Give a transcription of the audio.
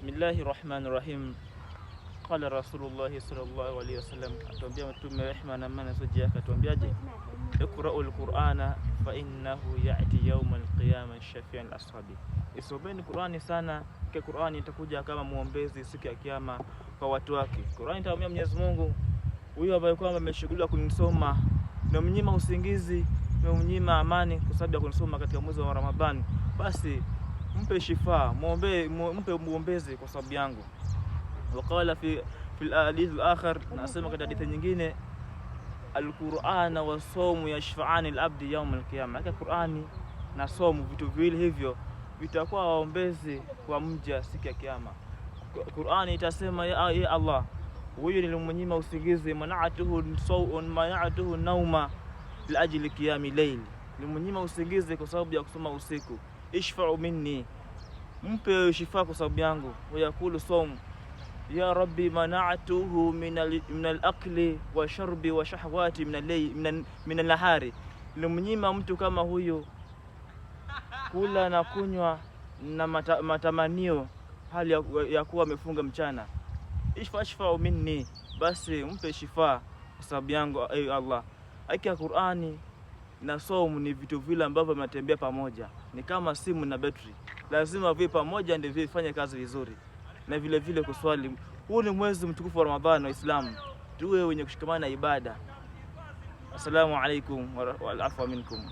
Bismillahirrahmanirrahim. Qala Rasulullah sallallahu alayhi wasallam, atuambia mtume rehma na amani zije yake, atuambiaje? Iqra'ul Qur'ana fa innahu ya'ti yawmal qiyamah shafi'an ashabi. Isomeni Qur'ani sana, kwa Qur'ani itakuja kama muombezi siku ya kiyama kwa watu wake. Qur'ani itamwambia Mwenyezi Mungu, huyu ambaye kwamba ameshughulika kunisoma na mnyima usingizi na mnyima amani kwa sababu ya kunisoma katika mwezi wa Ramadhani, basi mpe shifa, mpe muombezi kwa sababu yangu. Waqala fi al-hadith al-akhar, nasema katika hadithi nyingine, al-Qur'ana wa sawmu yashfa'ani al-abdi yawm al-qiyamah. Qur'ani na somu, vitu viwili hivyo vitakuwa waombezi kwa mja siku ya kiyama. Qur'ani itasema, ya Allah, huyu nilimnyima usingizi, mana'atuhu nauma li ajli qiyami layl, nilimnyima usingizi kwa sababu ya kusoma usiku. Ishfa'u minni, mpe shifa kwa sababu yangu. Wayakulu sawm, ya rabbi mana'atuhu min al-akli wa sharbi wa shahwati min al-nahari, nilimnyima mtu kama huyo kula na kunywa na matamanio hali ya kuwa amefunga mchana. Ishfa'u minni, basi mpe shifa kwa sababu yangu, ay Allah. Haki Qur'ani na somu ni vitu vile ambavyo vinatembea pamoja, ni kama simu na betri, lazima viwe pamoja ndio vifanye kazi vizuri. Na vile vile kuswali. Huu ni mwezi mtukufu wa Ramadhani wa Uislamu, tuwe wenye kushikamana na ibada. Assalamu alaikum wa afwa minkum.